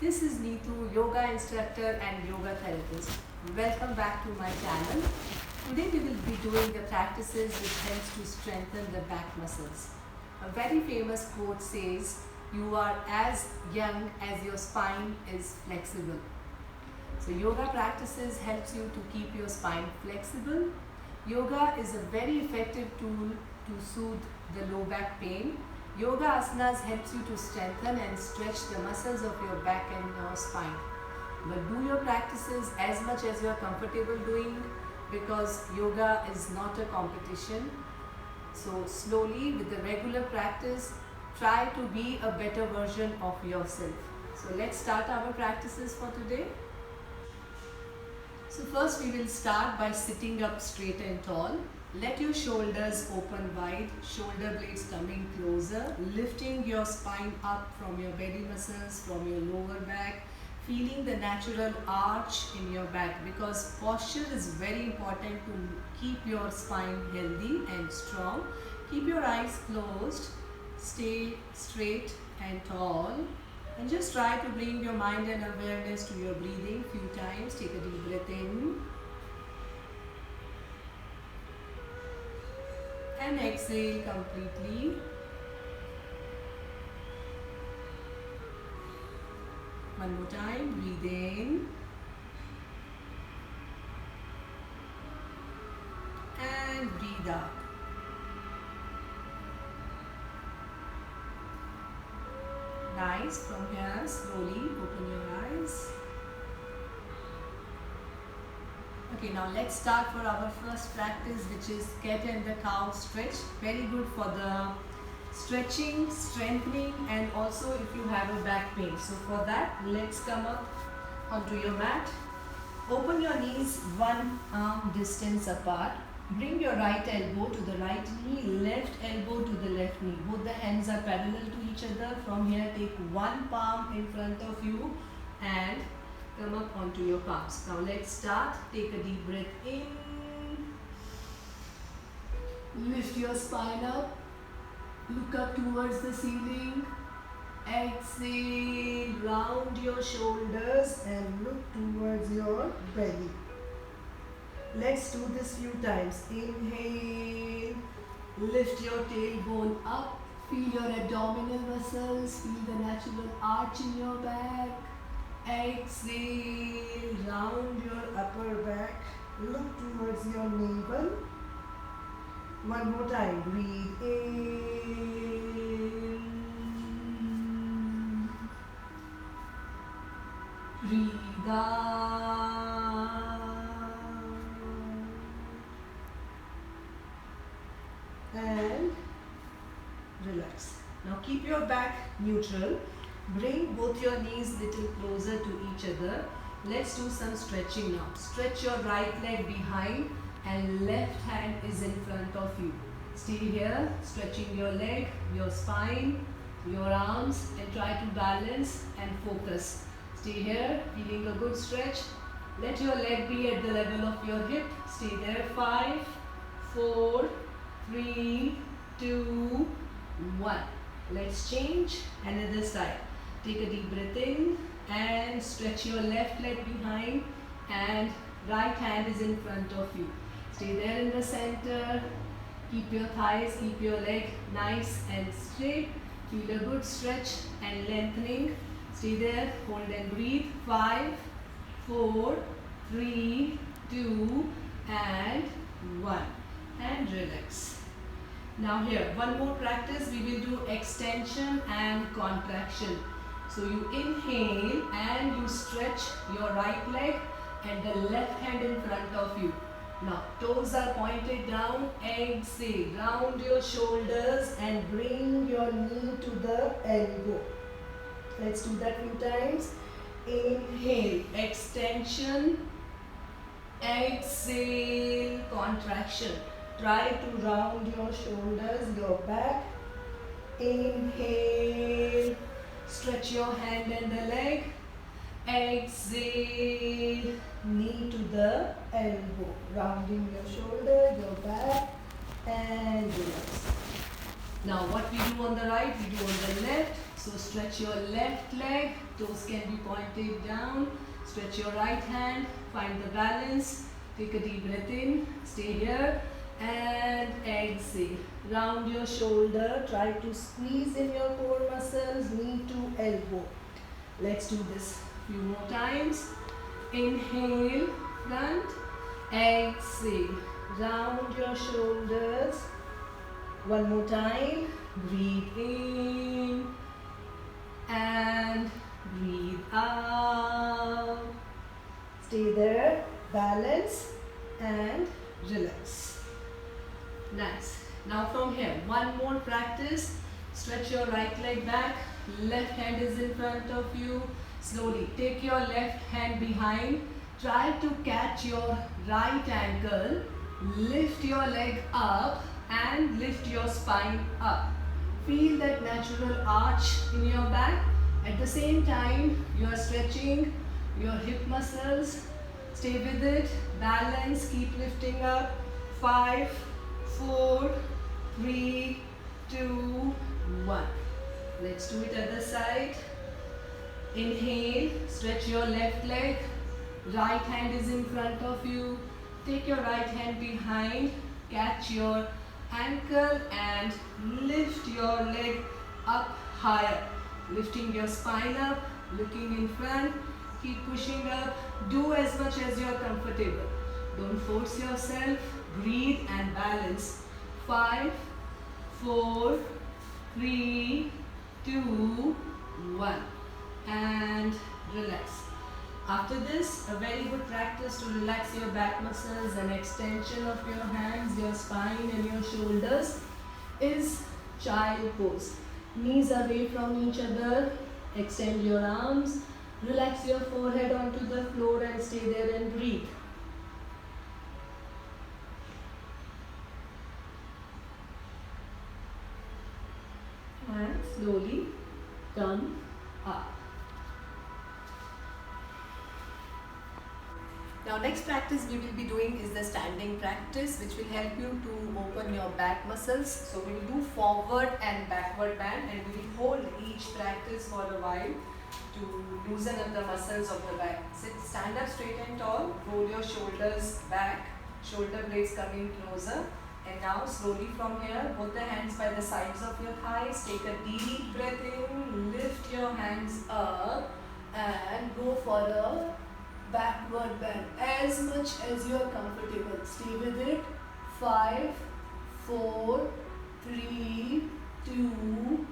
This is Neetu, yoga instructor and yoga therapist. Welcome back to my channel. Today we will be doing the practices which helps to strengthen the back muscles. A very famous quote says, "You are as young as your spine is flexible." So yoga practices helps you to keep your spine flexible. Yoga is a very effective tool to soothe the low back pain. Yoga asanas helps you to strengthen and stretch the muscles of your back and your spine. But do your practices as much as you are comfortable doing, because yoga is not a competition. So slowly, with the regular practice, try to be a better version of yourself. So let's start our practices for today. So first we will start by sitting up straight and tall. Let your shoulders open wide, shoulder blades coming closer, lifting your spine up from your belly muscles, from your lower back, feeling the natural arch in your back, because posture is very important to keep your spine healthy and strong. Keep your eyes closed, stay straight and tall, and just try to bring your mind and awareness to your breathing few times. Take a deep breath in and exhale completely. One more time, breathe in and breathe out. Nice. From here, slowly open your eyes. Okay, now let's start for our first practice, which is cat and the cow stretch. Very good for the stretching, strengthening, and also if you have a back pain. So for that, let's come up onto your mat. Open your knees one arm distance apart. Bring your right elbow to the right knee, left elbow to the left knee. Both the hands are parallel to each other. From here, take one palm in front of you and come up onto your palms. Now let's start. Take a deep breath in. Lift your spine up. Look up towards the ceiling. Exhale. Round your shoulders and look towards your belly. Let's do this few times. Inhale. Lift your tailbone up. Feel your abdominal muscles. Feel the natural arch in your back. Exhale, round your upper back, look towards your navel. One more time, breathe in, breathe out, and relax. Now keep your back neutral. Bring both your knees little closer to each other. Let's do some stretching now. Stretch your right leg behind and left hand is in front of you. Stay here, stretching your leg, your spine, your arms, and try to balance and focus. Stay here, feeling a good stretch. Let your leg be at the level of your hip. Stay there. 5, 4, 3, 2, 1. Let's change. Another side. Take a deep breath in and stretch your left leg behind and right hand is in front of you. Stay there in the center. Keep your thighs, keep your leg nice and straight. Feel a good stretch and lengthening. Stay there, hold and breathe. 5, 4, 3, 2 and 1. And relax. Now here, one more practice. We will do extension and contraction. So you inhale and you stretch your right leg and the left hand in front of you. Now toes are pointed down. Exhale, round your shoulders and bring your knee to the elbow. Let's do that few times. Inhale, extension. Exhale, contraction. Try to round your shoulders, your back. Inhale. Stretch your hand and the leg. Exhale. Knee to the elbow. Rounding your shoulder, your back, and relax. Now what we do on the right, we do on the left. So stretch your left leg, toes can be pointed down. Stretch your right hand, find the balance. Take a deep breath in, stay here and exhale. Round your shoulder, try to squeeze in your core muscles, knee to elbow. Let's do this few more times. Inhale, front, exhale. Round your shoulders. One more time. Breathe in and breathe out. Stay there, balance and relax. Nice. Now from here, one more practice. Stretch your right leg back, left hand is in front of you. Slowly take your left hand behind. Try to catch your right ankle. Lift your leg up and lift your spine up. Feel that natural arch in your back. At the same time, you are stretching your hip muscles. Stay with it. Balance. Keep lifting up. 5, 4, 3, 2, 1. Let's do it other side. Inhale. Stretch your left leg. Right hand is in front of you. Take your right hand behind. Catch your ankle and lift your leg up higher. Lifting your spine up, looking in front. Keep pushing up. Do as much as you are comfortable. Don't force yourself. Breathe and balance. 5, 4, 3, 2, 1. And relax. After this, a very good practice to relax your back muscles and extension of your hands, your spine and your shoulders is child pose. Knees away from each other, extend your arms, relax your forehead onto the floor and stay there and breathe. And slowly come up. Now next practice we will be doing is the standing practice, which will help you to open your back muscles. So we will do forward and backward bend, and we will hold each practice for a while to loosen up the muscles of the back. Stand up straight and tall, roll your shoulders back, shoulder blades coming closer. And now slowly from here, both the hands by the sides of your thighs, take a deep breath in, lift your hands up and go for a backward bend as much as you are comfortable. Stay with it. 5, 4, 3, 2,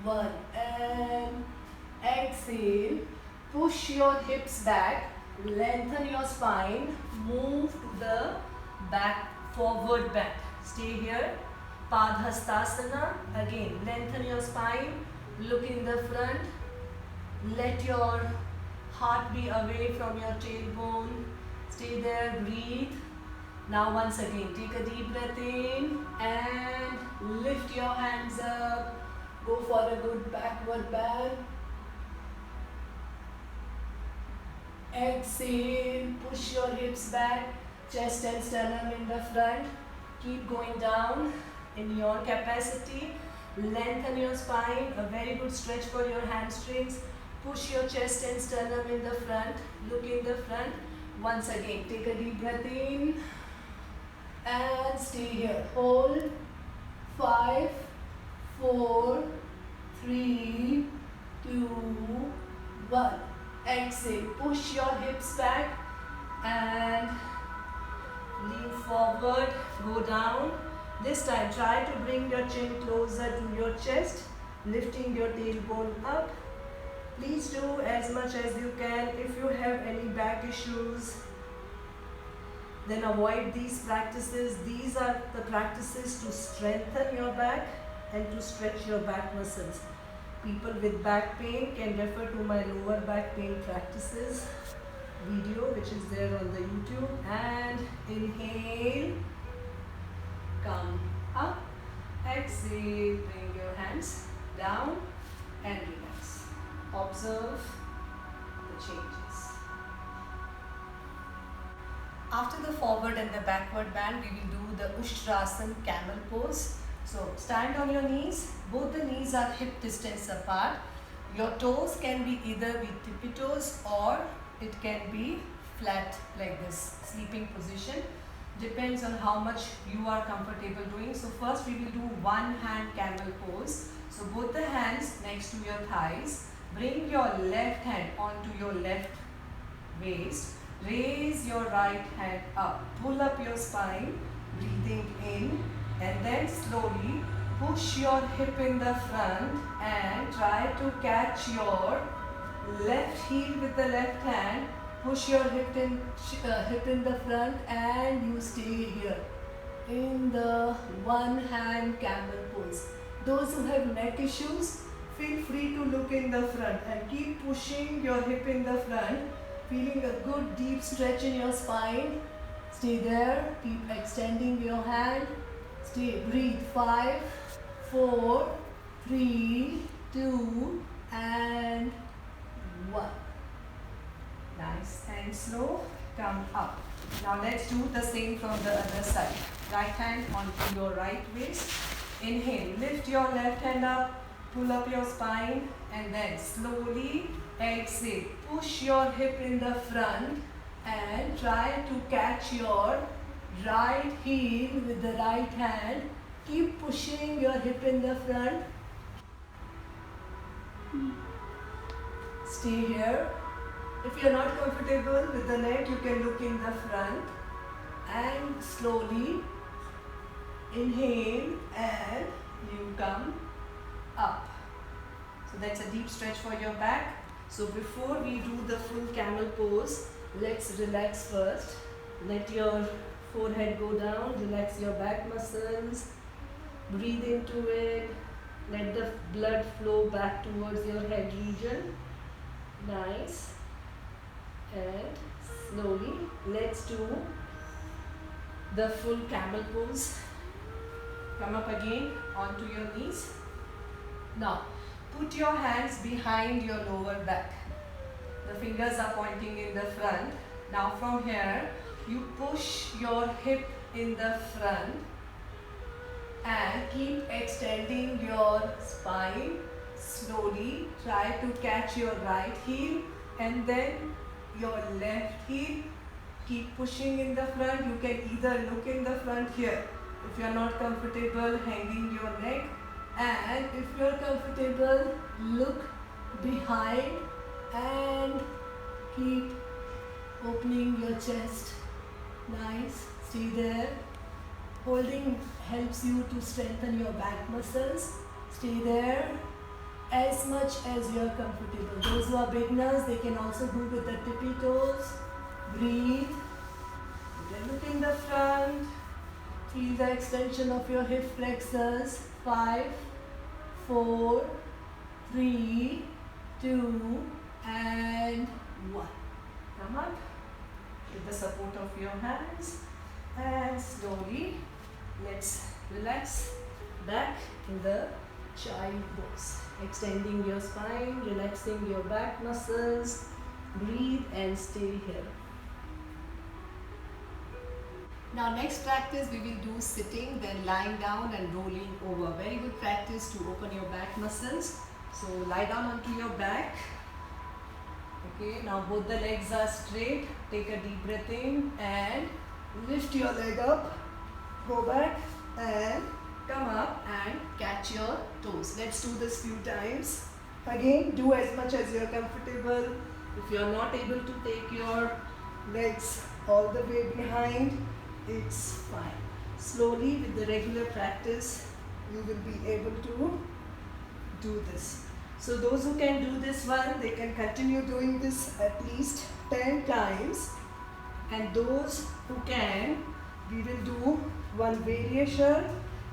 1. And exhale. Push your hips back. Lengthen your spine. Move to the back forward bend. Stay here. Padhastasana. Again, lengthen your spine. Look in the front. Let your heart be away from your tailbone. Stay there, breathe. Now once again, take a deep breath in and lift your hands up. Go for a good backward bend. Exhale, push your hips back, chest and sternum in the front. Keep going down in your capacity. Lengthen your spine, a very good stretch for your hamstrings. Push your chest and sternum in the front. Look in the front. Once again, take a deep breath in and stay here. Hold. 5, 4, 3, 2, 1. Exhale. Push your hips back and lean forward. Go down. This time, try to bring your chin closer to your chest, lifting your tailbone up. Please do as much as you can. If you have any back issues, then avoid these practices. These are the practices to strengthen your back and to stretch your back muscles. People with back pain can refer to my lower back pain practices video, which is there on the YouTube. And inhale, come up. Exhale, bring your hands down and relax. Observe the changes. After the forward and the backward bend, we will do the Ushtrasana camel pose. So stand on your knees. Both the knees are hip distance apart. Your toes can be either be tippy toes or it can be flat like this, sleeping position. Depends on how much you are comfortable doing. So first we will do one hand camel pose. So both the hands next to your thighs. Bring your left hand onto your left waist. Raise your right hand up. Pull up your spine. Breathing in. And then slowly push your hip in the front and try to catch your left heel with the left hand. Push your hip in the front and you stay here in the one hand camel pose. Those who have neck issues, feel free to look in the front and keep pushing your hip in the front, feeling a good deep stretch in your spine. Stay there, keep extending your hand. Stay, breathe. 5, 4, 3, 2 and 1. Nice and slow. Come up. Now let's do the same from the other side. Right hand onto your right waist. Inhale. Lift your left hand up. Pull up your spine. And then slowly exhale. Push your hip in the front. And try to catch your right heel with the right hand. Keep pushing your hip in the front. Stay here. If you are not comfortable with the neck, you can look in the front and slowly inhale and you come up. So that's a deep stretch for your back. So before we do the full camel pose, let's relax first. Let your forehead go down, relax your back muscles, breathe into it, let the blood flow back towards your head region. Nice. And slowly let's do the full camel pose. Come up again onto your knees. Now put your hands behind your lower back. The fingers are pointing in the front. Now from here you push your hip in the front and keep extending your spine. Slowly try to catch your right heel and then your left heel. Keep pushing in the front. You can either look in the front here if you are not comfortable hanging your neck, and if you are comfortable, look behind and keep opening your chest. Nice. Stay there. Holding helps you to strengthen your back muscles. Stay there as much as you are comfortable. Those who are beginners, they can also do with the tippy toes. Breathe. You can look in the front. Feel the extension of your hip flexors. 5, 4, 3, 2 and 1. Come up with the support of your hands and slowly let's relax back in the child pose. Extending your spine, relaxing your back muscles. Breathe and stay here. Now next practice we will do sitting, then lying down and rolling over. Very good practice to open your back muscles. So lie down onto your back. Okay, now both the legs are straight. Take a deep breath in and lift your leg up. Go back and come up and catch your toes. Let's do this few times. Again, do as much as you are comfortable. If you are not able to take your legs all the way behind, it's fine. Slowly with the regular practice, you will be able to do this. So those who can do this one, they can continue doing this at least 10 times. And those who can, we will do one variation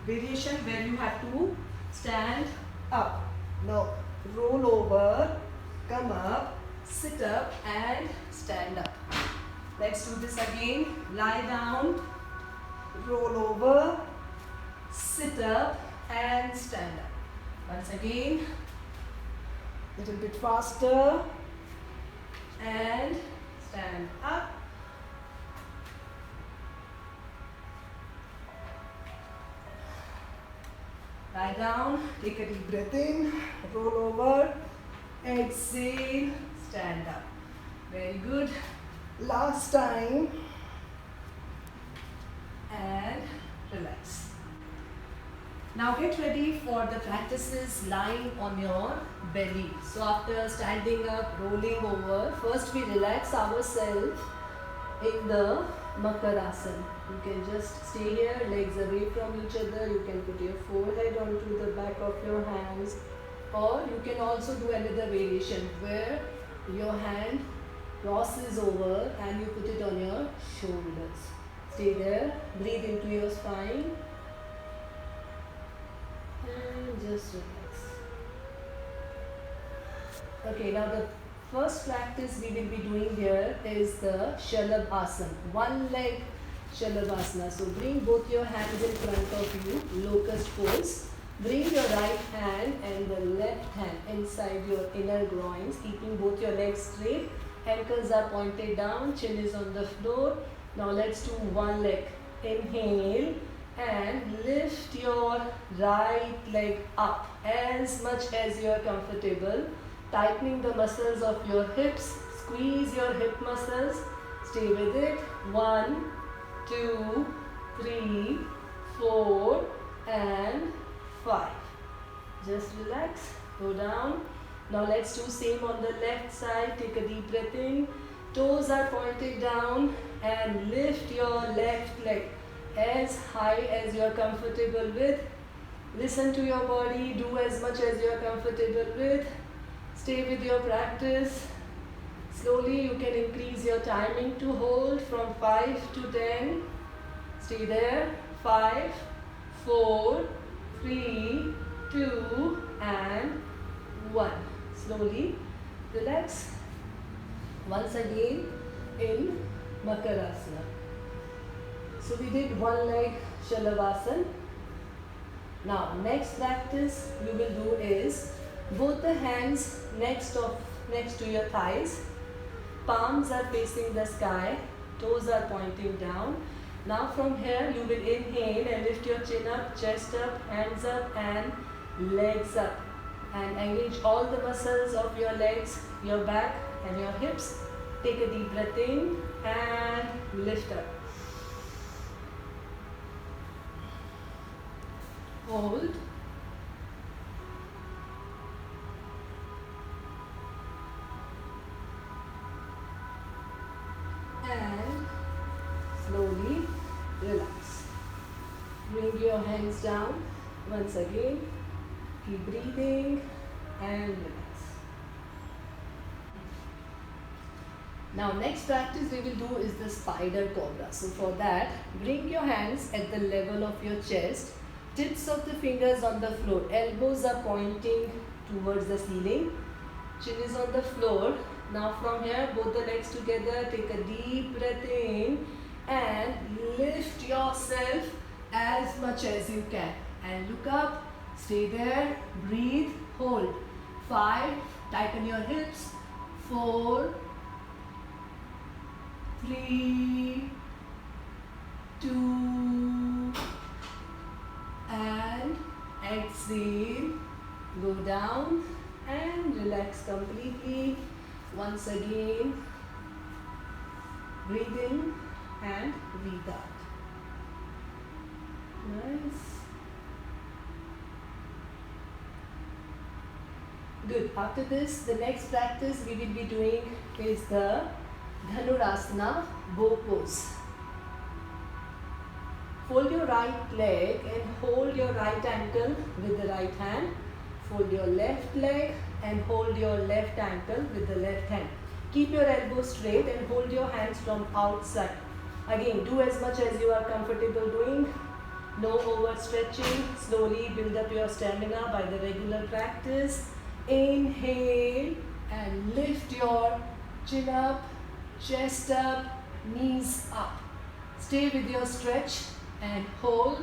where you have to stand up. Now roll over, come up, sit up and stand up. Let's do this again. Lie down, roll over, sit up and stand up. Once again, little bit faster and stand up. Lie down, take a deep breath in, roll over, Exhale, stand up. Very good. Last time. And relax. Now get ready for the practices lying on your belly. So after standing up, rolling over, first we relax ourselves in the Makarasana. You can just stay here, legs away from each other. You can put your forehead onto the back of your hands, or you can also do another variation where your hand crosses over and you put it on your shoulders. Stay there, breathe into your spine and just relax. Okay, now the first practice we will be doing here is the Shalabhasana, one leg Shalabhasana. So bring both your hands in front of you, locust pose. Bring your right hand and the left hand inside your inner groins, keeping both your legs straight. Ankles are pointed down, chin is on the floor. Now let's do one leg. Inhale and lift your right leg up as much as you are comfortable. Tightening the muscles of your hips. Squeeze your hip muscles. Stay with it. 1, 2, 3, 4 and 5. Just relax. Go down. Now let's do same on the left side. Take a deep breath in. Toes are pointed down and lift your left leg as high as you are comfortable with. Listen to your body. Do as much as you are comfortable with. Stay with your practice. Slowly you can increase your timing to hold from 5 to 10. Stay there. 5, 4, 3, 2 and 1. Slowly relax. Once again in Makarasana. So we did one leg Shalabhasana. Now next practice you will do is both the hands next to your thighs. Palms are facing the sky. Toes are pointing down. Now from here you will inhale and lift your chin up, chest up, hands up and legs up. And engage all the muscles of your legs, your back and your hips. Take a deep breath in and lift up. Hold. And slowly relax. Bring your hands down once again. Keep breathing and relax. Now next practice we will do is the spider cobra. So for that, bring your hands at the level of your chest. Tips of the fingers on the floor. Elbows are pointing towards the ceiling. Chin is on the floor. Now from here, both the legs together. Take a deep breath in and lift yourself as much as you can. And look up. Stay there. Breathe. Hold. 5. Tighten your hips. 4, 3, 2 and exhale. Go down and relax completely. Once again, breathe in and breathe out. Nice. Good. After this, the next practice we will be doing is the Dhanurasana bow pose. Fold your right leg and hold your right ankle with the right hand. Fold your left leg and hold your left ankle with the left hand. Keep your elbows straight and hold your hands from outside. Again, do as much as you are comfortable doing. No overstretching. Slowly build up your stamina by the regular practice. Inhale and lift your chin up, chest up, knees up. Stay with your stretch and hold.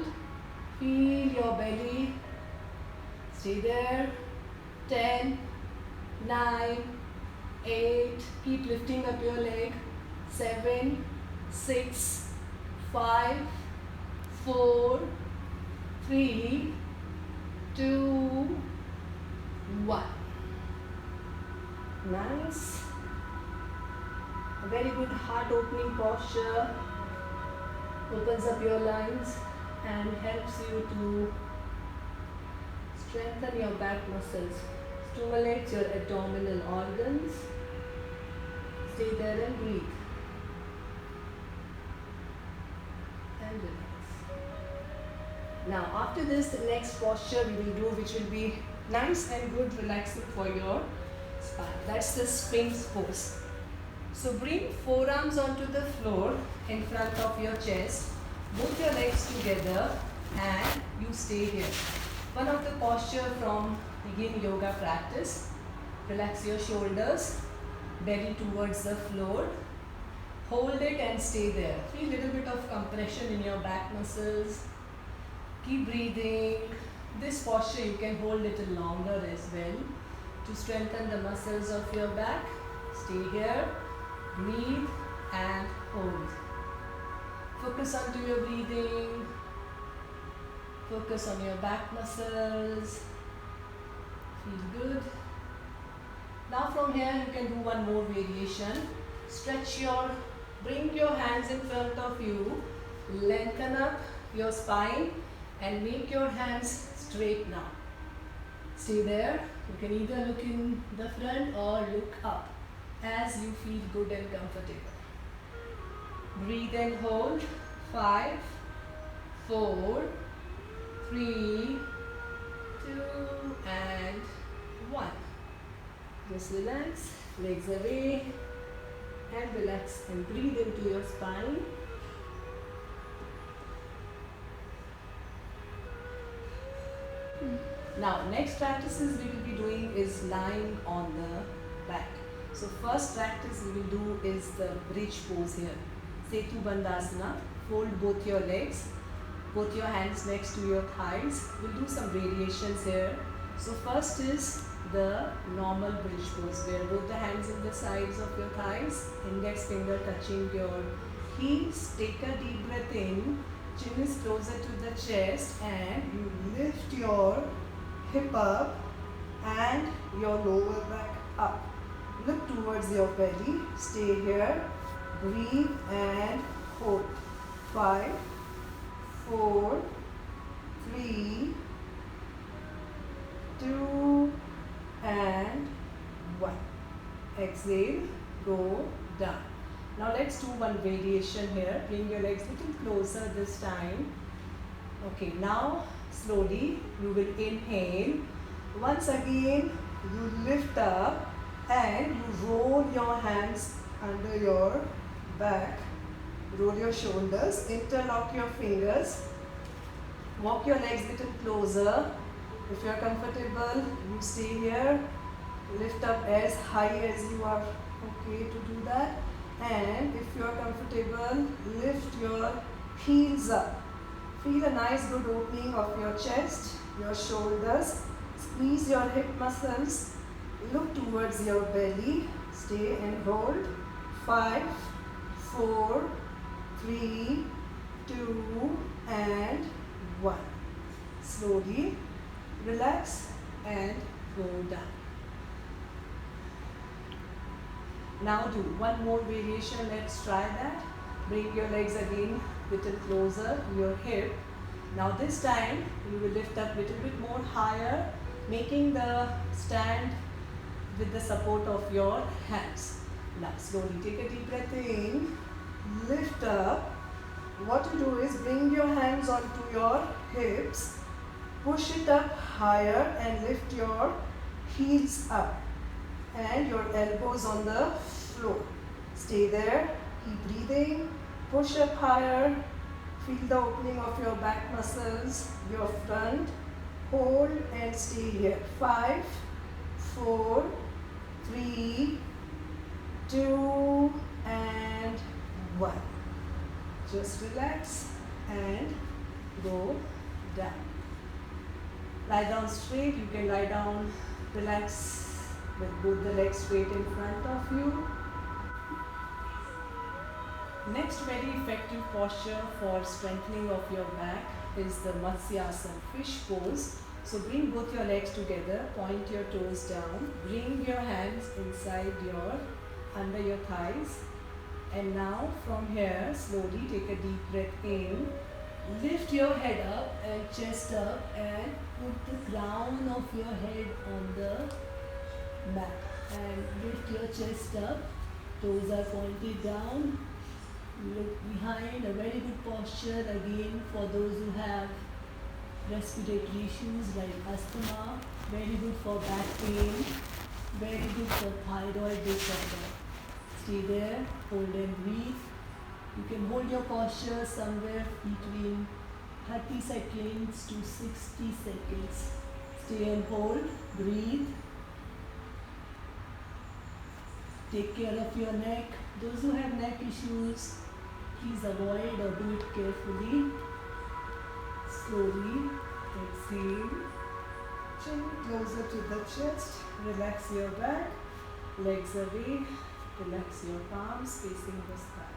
Feel your belly. Stay there. 10, 9, 8. Keep lifting up your leg. 7, 6, 5, 4, 3, 2, 1. Nice. A very good heart opening posture. Opens up your lungs and helps you to strengthen your back muscles. Stimulates your abdominal organs. Stay there and breathe. And relax. Now after this, the next posture we will do, which will be nice and good relaxing for your spine. That's the Sphinx pose. So bring forearms onto the floor in front of your chest. Both your legs together and you stay here. One of the posture from Yin yoga practice. Relax your shoulders, belly towards the floor. Hold it and stay there. Feel a little bit of compression in your back muscles. Keep breathing. This posture you can hold a little longer as well to strengthen the muscles of your back. Stay here, breathe and hold. Focus onto your breathing. Focus on your back muscles. Feel good. Now from here you can do one more variation. Bring your hands in front of you. Lengthen up your spine and make your hands straight now. Stay there. You can either look in the front or look up as you feel good and comfortable. Breathe and hold. 5, 4, 3, 2 and 1. Just relax, legs away and relax and breathe into your spine. Now next practices we will be doing is lying on the back. So first practice we will do is the bridge pose here. Setu Bandhasana. Fold both your legs, both your hands next to your thighs. We'll do some variations here. So first is the normal bridge pose where both the hands in the sides of your thighs, index finger touching your heels. Take a deep breath in, chin is closer to the chest and you lift your hip up and your lower back up. Look towards your belly, stay here, breathe and hold. 5, 4, 3, 2 and 1. Exhale, go down. Now let's do one variation here. Bring your legs a little closer this time. Okay, now slowly you will inhale. Once again you lift up and you roll your hands under your back. Roll your shoulders, interlock your fingers, walk your legs a little closer. If you are comfortable, you stay here. Lift up as high as you are okay to do that. And if you are comfortable, lift your heels up. Feel a nice good opening of your chest, your shoulders. Squeeze your hip muscles. Look towards your belly. Stay and hold. 5, 4, 3, 2 and 1. Slowly relax and go down. Now do one more variation. Let's try that. Bring your legs again little closer to your hip. Now this time you will lift up a little bit more higher, making the stand with the support of your hands. Now slowly take a deep breath in. Lift up. What you do is bring your hands onto your hips, push it up higher and lift your heels up and your elbows on the floor. Stay there, keep breathing, push up higher, feel the opening of your back muscles, your front, hold and stay here. 5, 4, 3, 2 and 1. Just relax and go down. Lie down straight. You can lie down, relax with both the legs straight in front of you. Next very effective posture for strengthening of your back is the Matsyasana, fish pose, So bring both your legs together, point your toes down, bring your hands inside under your thighs, and now from here slowly take a deep breath in, lift your head up and chest up and put the crown of your head on the mat and lift your chest up, toes are pointed down, look behind, a very good posture again for those who have respiratory issues like asthma, very good for back pain, very good for thyroid disorder. Stay there, hold and breathe. You can hold your posture somewhere between 30 seconds to 60 seconds. Stay and hold, breathe. Take care of your neck. Those who have neck issues, please avoid or do it carefully. Slowly exhale, chin closer to the chest, relax your back, legs away, relax your palms facing the sky.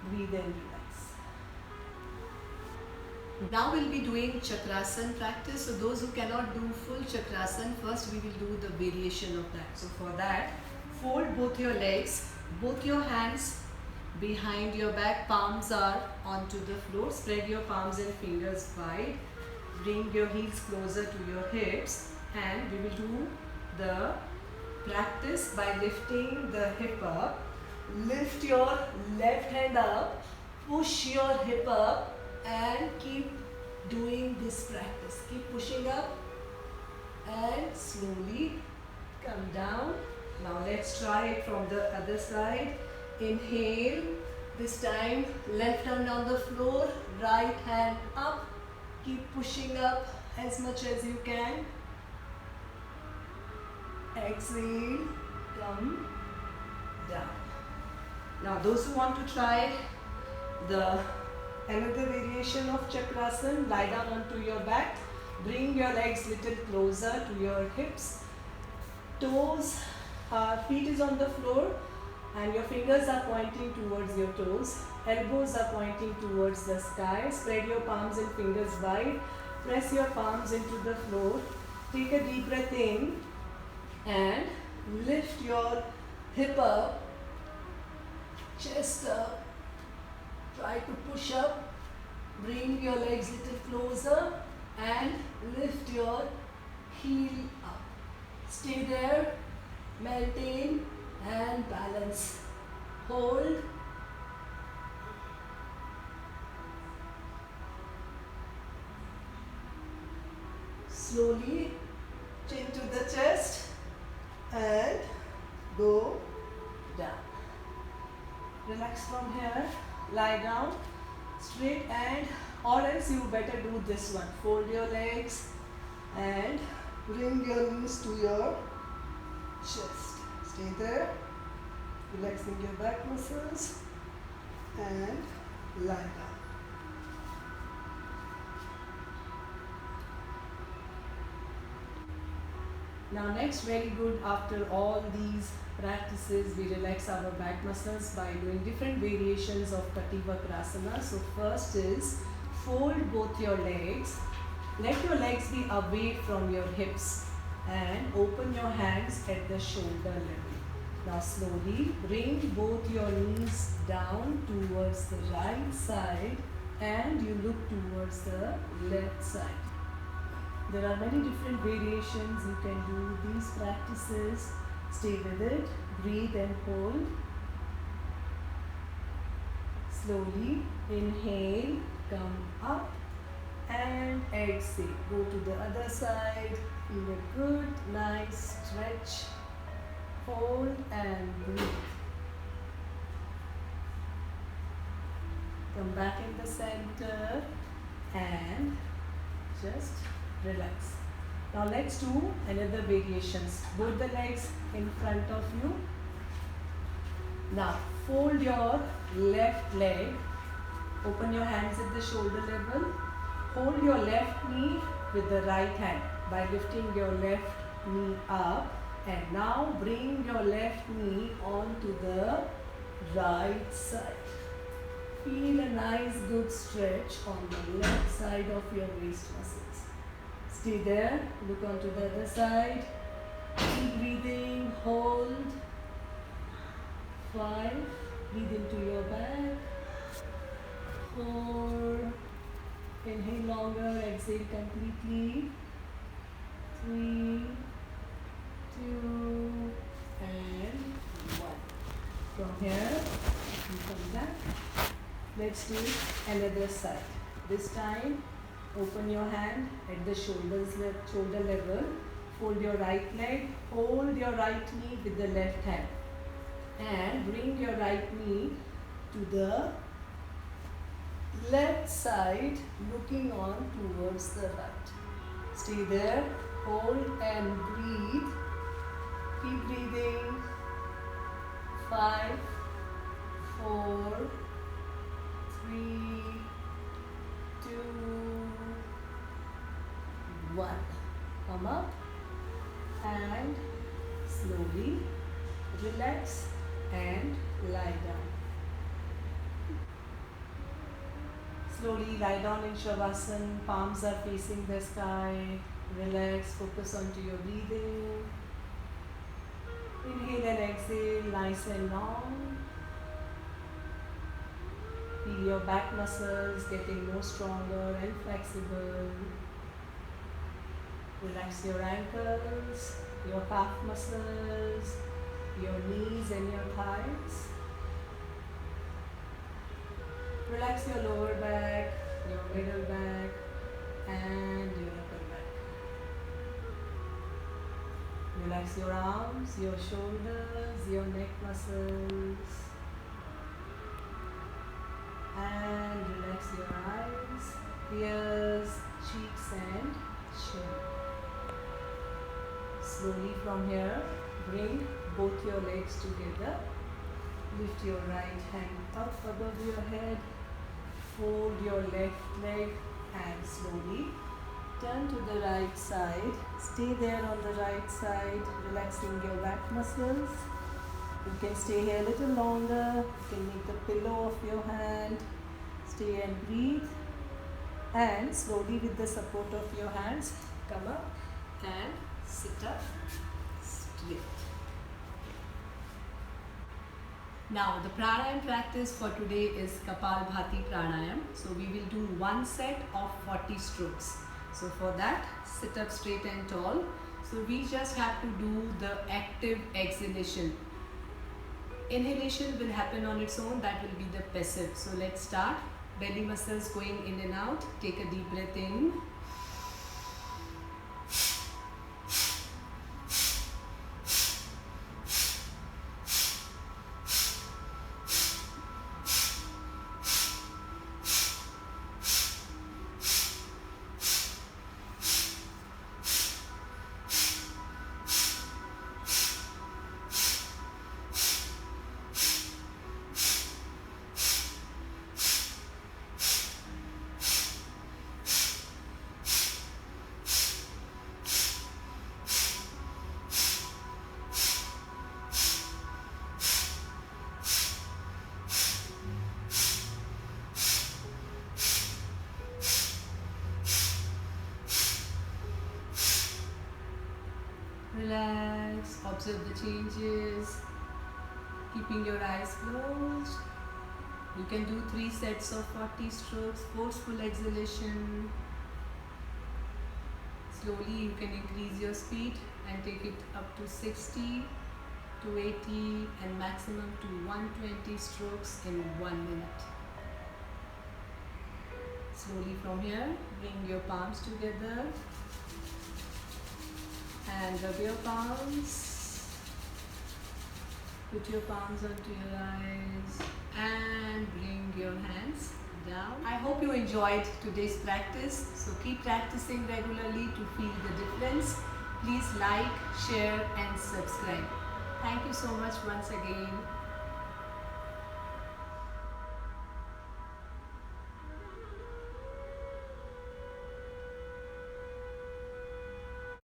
Breathe and relax. Now we'll be doing Chakrasana practice. So those who cannot do full Chakrasana, first we will do the variation of that. So for that, fold both your legs, both your hands behind your back, palms are onto the floor. Spread your palms and fingers wide. Bring your heels closer to your hips, and we will do the practice by lifting the hip up. Lift your left hand up, push your hip up, and keep doing this practice. Keep pushing up and slowly come down. Now let's try it from the other side. Inhale, this time left hand on the floor, right hand up, keep pushing up as much as you can. Exhale, come down. Now those who want to try another variation of Chakrasana, lie down onto your back, bring your legs little closer to your hips, feet is on the floor, and your fingers are pointing towards your toes. Elbows are pointing towards the sky. Spread your palms and fingers wide. Press your palms into the floor. Take a deep breath in and lift your hip up, chest up. Try to push up. Bring your legs little closer and lift your heel up. Stay there. Maintain and balance. Hold. Slowly, chin to the chest and go down. Relax from here. Lie down straight, and or else you better do this one. Fold your legs and bring your knees to your chest. Stay there, relaxing your back muscles and lie down. Now next, very good, after all these practices, we relax our back muscles by doing different variations of Kativakrasana. So first is fold both your legs. Let your legs be away from your hips and open your hands at the shoulder level. Now slowly bring both your knees down towards the right side and you look towards the left side. There are many different variations. You can do these practices. Stay with it. Breathe and hold. Slowly inhale, come up and exhale. Go to the other side. Feel a good, nice stretch. Hold and breathe. Come back in the center and just relax. Now let's do another variations. Both the legs in front of you. Now fold your left leg. Open your hands at the shoulder level. Hold your left knee with the right hand by lifting your left knee up, and now bring your left knee onto the right side. Feel a nice good stretch on the left side of your waist muscles. Stay there. Look onto the other side. Keep breathing. Hold. 5. Breathe into your back. 4. Inhale longer. Exhale completely. 3, 2, and 1. From here, you come back. Let's do another side. This time, open your hand at the shoulder level. Fold your right leg. Hold your right knee with the left hand. And bring your right knee to the left side, looking on towards the right. Stay there. Hold and breathe. Keep breathing. 5, 4, 3, 2, 1. Come up and slowly relax and lie down. Slowly lie down in Shavasana. Palms are facing the sky. Relax, focus onto your breathing. Inhale and exhale, nice and long. Feel your back muscles getting more stronger and flexible. Relax your ankles, your calf muscles, your knees and your thighs. Relax your lower back, your middle back, and your upper back. Relax your arms, your shoulders, your neck muscles. And relax your eyes, ears, cheeks and chin. Slowly from here, bring both your legs together. Lift your right hand up above your head. Fold your left leg and slowly turn to the right side. Stay there on the right side, relaxing your back muscles. You can stay here a little longer. You can make the pillow of your hand. Stay and breathe. And slowly with the support of your hands, come up and sit up straight. Now the pranayam practice for today is Kapalbhati pranayam. So we will do one set of 40 strokes. So for that, sit up straight and tall. So we just have to do the active exhalation. Inhalation will happen on its own, that will be the passive. So let's start. Belly muscles going in and out. Take a deep breath in. Relax, observe the changes, keeping your eyes closed. You can do 3 sets of 40 strokes, forceful exhalation. Slowly you can increase your speed and take it up to 60 to 80 and maximum to 120 strokes in 1 minute. Slowly from here, bring your palms together. And rub your palms. Put your palms onto your eyes and bring your hands down. I hope you enjoyed today's practice. So keep practicing regularly to feel the difference. Please like, share and subscribe. Thank you so much once again.